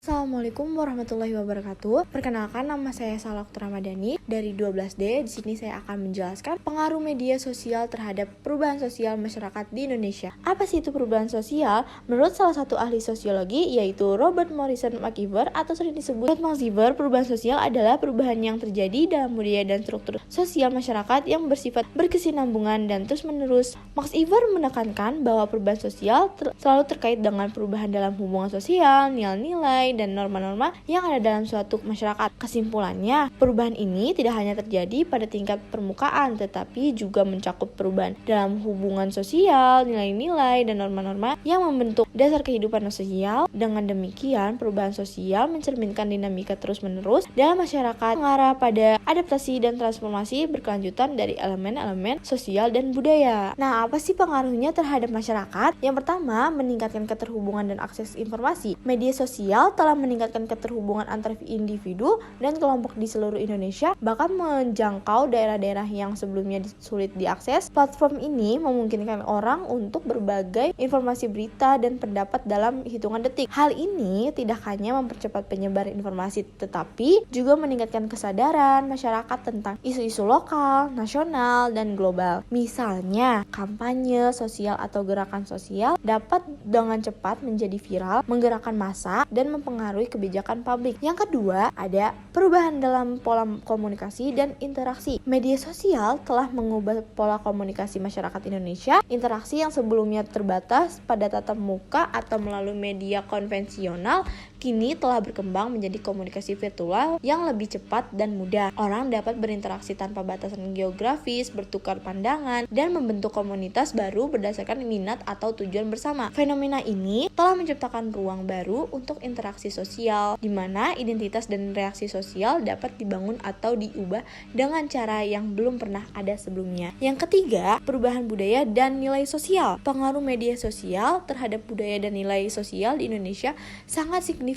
Assalamualaikum warahmatullahi wabarakatuh. Perkenalkan, nama saya Salak Ramadhani dari 12D. Di sini saya akan menjelaskan pengaruh media sosial terhadap perubahan sosial masyarakat di Indonesia. Apa sih itu perubahan sosial? Menurut salah satu ahli sosiologi yaitu Robert Morrison McIver atau sering disebut McIver, perubahan sosial adalah perubahan yang terjadi dalam budaya dan struktur sosial masyarakat yang bersifat berkesinambungan dan terus-menerus. McIver menekankan bahwa perubahan sosial selalu terkait dengan perubahan dalam hubungan sosial, nilai-nilai, dan norma-norma yang ada dalam suatu masyarakat. Kesimpulannya, perubahan ini tidak hanya terjadi pada tingkat permukaan, tetapi juga mencakup perubahan dalam hubungan sosial, nilai-nilai, dan norma-norma yang membentuk dasar kehidupan sosial. Dengan demikian, perubahan sosial mencerminkan dinamika terus-menerus dalam masyarakat, mengarah pada adaptasi dan transformasi berkelanjutan dari elemen-elemen sosial dan budaya. Nah, apa sih pengaruhnya terhadap masyarakat? Yang pertama, meningkatkan keterhubungan dan akses informasi. Media sosial telah meningkatkan keterhubungan antar individu dan kelompok di seluruh Indonesia, bahkan menjangkau daerah-daerah yang sebelumnya sulit diakses. Platform ini memungkinkan orang untuk berbagai informasi, berita, dan pendapat dalam hitungan detik. Hal ini tidak hanya mempercepat penyebaran informasi, tetapi juga meningkatkan kesadaran masyarakat tentang isu-isu lokal, nasional, dan global. Misalnya, kampanye sosial atau gerakan sosial dapat dengan cepat menjadi viral, menggerakkan massa, dan mempengaruhi kebijakan publik. Yang kedua, ada perubahan dalam pola komunikasi dan interaksi. Media sosial telah mengubah pola komunikasi masyarakat Indonesia. Interaksi yang sebelumnya terbatas pada tatap muka atau melalui media konvensional kini telah berkembang menjadi komunikasi virtual yang lebih cepat dan mudah. Orang dapat berinteraksi tanpa batasan geografis, bertukar pandangan, dan membentuk komunitas baru berdasarkan minat atau tujuan bersama. Fenomena ini telah menciptakan ruang baru untuk interaksi sosial, di mana identitas dan reaksi sosial dapat dibangun atau diubah dengan cara yang belum pernah ada sebelumnya. Yang ketiga, perubahan budaya dan nilai sosial. Pengaruh media sosial terhadap budaya dan nilai sosial di Indonesia sangat signifikan.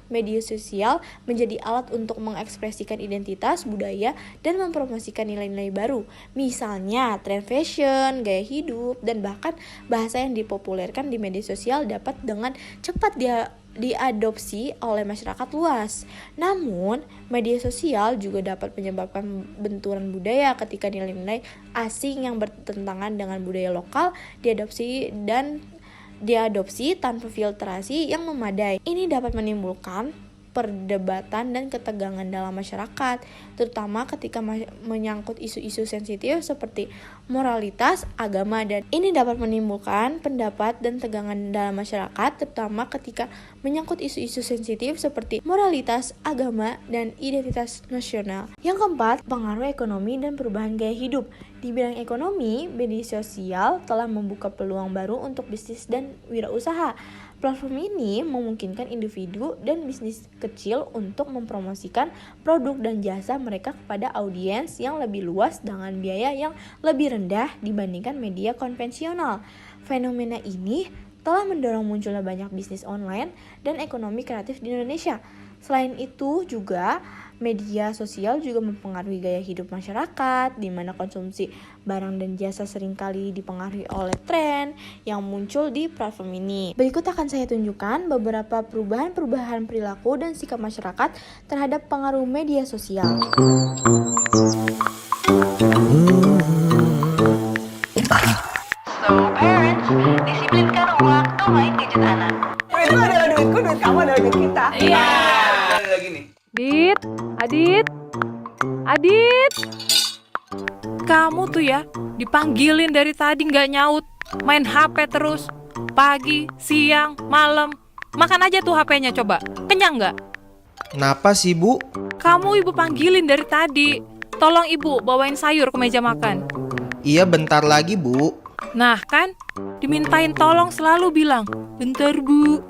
Media sosial menjadi alat untuk mengekspresikan identitas, budaya, dan mempromosikan nilai-nilai baru. Misalnya, tren fashion, gaya hidup, dan bahkan bahasa yang dipopulerkan di media sosial dapat dengan cepat diadopsi oleh masyarakat luas. Namun, media sosial juga dapat menyebabkan benturan budaya ketika nilai-nilai asing yang bertentangan dengan budaya lokal diadopsi tanpa filtrasi yang memadai. Ini dapat menimbulkan perdebatan dan ketegangan dalam masyarakat, terutama ketika menyangkut isu-isu sensitif seperti moralitas, agama, dan ini dapat menimbulkan pendapat dan tegangan dalam masyarakat, terutama ketika menyangkut isu-isu sensitif seperti moralitas, agama, dan identitas nasional. Yang keempat, pengaruh ekonomi dan perubahan gaya hidup. Di bidang ekonomi, media sosial telah membuka peluang baru untuk bisnis dan wirausaha. Platform ini memungkinkan individu dan bisnis kecil untuk mempromosikan produk dan jasa mereka kepada audiens yang lebih luas dengan biaya yang lebih rendah dibandingkan media konvensional. Fenomena ini telah mendorong munculnya banyak bisnis online dan ekonomi kreatif di Indonesia. Selain itu juga media sosial juga mempengaruhi gaya hidup masyarakat, di mana konsumsi barang dan jasa seringkali dipengaruhi oleh tren yang muncul di platform ini. Berikut akan saya tunjukkan beberapa perubahan perilaku dan sikap masyarakat terhadap pengaruh media sosial. So, parents, disiplinkan waktu main gadget anak. Duit lu adalah duitku, duit kamu adalah duit kita. Iya. Lagi nih. Adit, kamu tuh ya dipanggilin dari tadi nggak nyaut, main HP terus, pagi, siang, malam, makan aja tuh HP-nya coba, kenyang nggak? Kenapa sih, Bu? Kamu ibu panggilin dari tadi, tolong ibu bawain sayur ke meja makan. Iya, bentar lagi, Bu. Nah kan, dimintain tolong selalu bilang, bentar bu.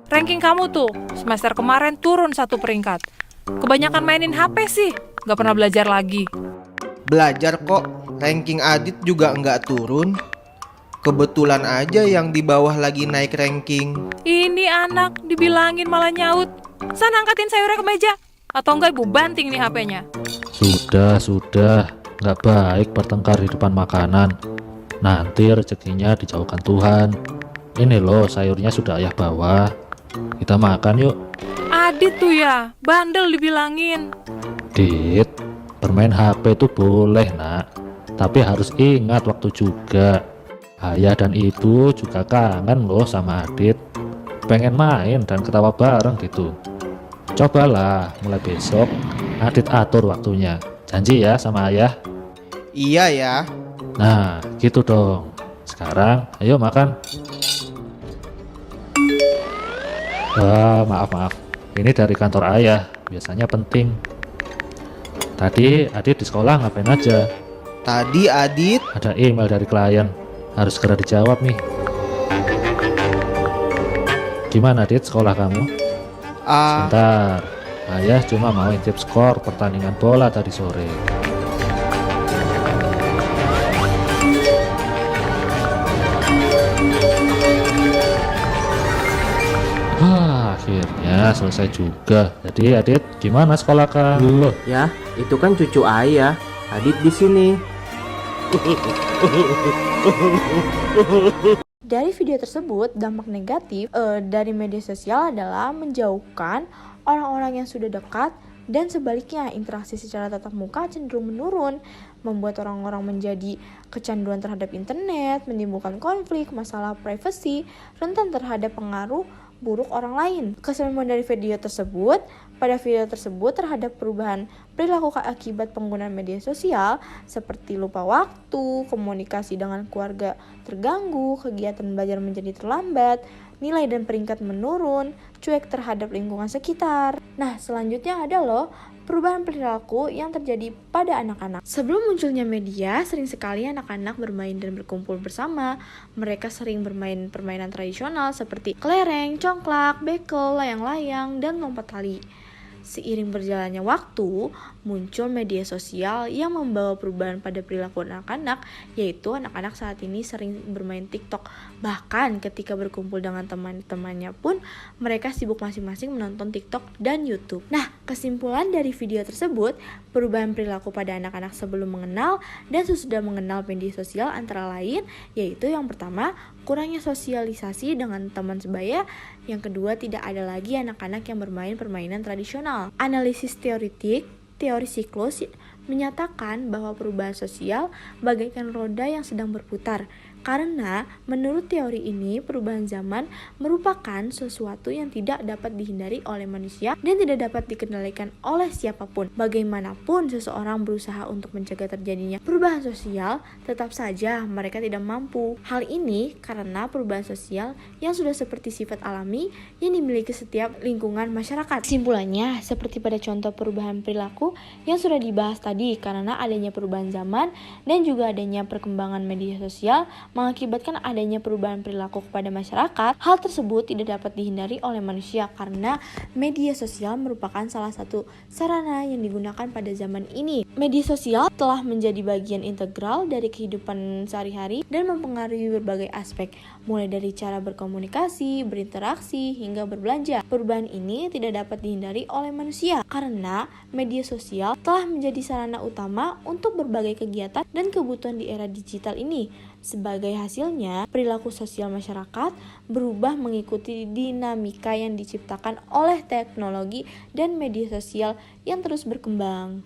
Ranking kamu tuh semester kemarin turun 1 peringkat. Kebanyakan mainin HP sih, gak pernah belajar lagi. Belajar kok, ranking Adit juga nggak turun. Kebetulan aja yang di bawah lagi naik ranking. Ini anak dibilangin malah nyaut. Sana angkatin sayurnya ke meja, atau enggak ibu banting nih HP-nya. Sudah, nggak baik bertengkar di depan makanan. Nanti rezekinya dijauhkan Tuhan. Ini loh sayurnya sudah ayah bawa. Kita makan yuk. Adit tuh ya, bandel dibilangin. Dit, bermain HP itu boleh nak, tapi harus ingat waktu juga. Ayah dan ibu juga kangen loh sama Adit. Pengen main dan ketawa bareng gitu. Cobalah mulai besok Adit atur waktunya. Janji ya sama ayah. Iya ya. Nah, gitu dong. Sekarang ayo makan. Maaf. Ini dari kantor ayah, biasanya penting. Tadi Adit di sekolah ngapain aja? Tadi Adit, Ada email dari klien, harus segera dijawab nih. Gimana Adit sekolah kamu? Sebentar, ayah cuma mau intip skor pertandingan bola tadi sore. Akhirnya selesai juga. Jadi Adit, gimana sekolah kamu? Ya, itu kan cucu ayah. Adit di sini. Dari video tersebut, dampak negatif dari media sosial adalah menjauhkan orang-orang yang sudah dekat, dan sebaliknya interaksi secara tatap muka cenderung menurun, membuat orang-orang menjadi kecanduan terhadap internet, menimbulkan konflik, masalah privasi, rentan terhadap pengaruh buruk orang lain. Kesimpulan dari video tersebut, pada video tersebut terhadap perubahan perilaku akibat penggunaan media sosial seperti lupa waktu, komunikasi dengan keluarga terganggu, kegiatan belajar menjadi terlambat, nilai dan peringkat menurun, cuek terhadap lingkungan sekitar. Nah, selanjutnya ada loh perubahan perilaku yang terjadi pada anak-anak. Sebelum munculnya media, sering sekali anak-anak bermain dan berkumpul bersama. Mereka sering bermain permainan tradisional seperti kelereng, congklak, bekel, layang-layang, dan lompat tali. Seiring berjalannya waktu, muncul media sosial yang membawa perubahan pada perilaku anak-anak, yaitu anak-anak saat ini sering bermain TikTok. Bahkan ketika berkumpul dengan teman-temannya pun, mereka sibuk masing-masing menonton TikTok dan YouTube. Nah, kesimpulan dari video tersebut, perubahan perilaku pada anak-anak sebelum mengenal dan sesudah mengenal media sosial antara lain, yaitu yang pertama, kurangnya sosialisasi dengan teman sebaya. Yang kedua, tidak ada lagi anak-anak yang bermain permainan tradisional. Analisis teoritik, teori siklus menyatakan bahwa perubahan sosial bagaikan roda yang sedang berputar. Karena menurut teori ini, perubahan zaman merupakan sesuatu yang tidak dapat dihindari oleh manusia dan tidak dapat dikendalikan oleh siapapun. Bagaimanapun seseorang berusaha untuk mencegah terjadinya perubahan sosial, tetap saja mereka tidak mampu. Hal ini karena perubahan sosial yang sudah seperti sifat alami yang dimiliki setiap lingkungan masyarakat. Kesimpulannya, seperti pada contoh perubahan perilaku yang sudah dibahas tadi, karena adanya perubahan zaman dan juga adanya perkembangan media sosial mengakibatkan adanya perubahan perilaku kepada masyarakat. Hal tersebut tidak dapat dihindari oleh manusia karena media sosial merupakan salah satu sarana yang digunakan pada zaman ini. Media sosial telah menjadi bagian integral dari kehidupan sehari-hari dan mempengaruhi berbagai aspek, mulai dari cara berkomunikasi, berinteraksi, hingga berbelanja. Perubahan ini tidak dapat dihindari oleh manusia karena media sosial telah menjadi sarana utama untuk berbagai kegiatan dan kebutuhan di era digital ini. Sebagai hasilnya, perilaku sosial masyarakat berubah mengikuti dinamika yang diciptakan oleh teknologi dan media sosial yang terus berkembang.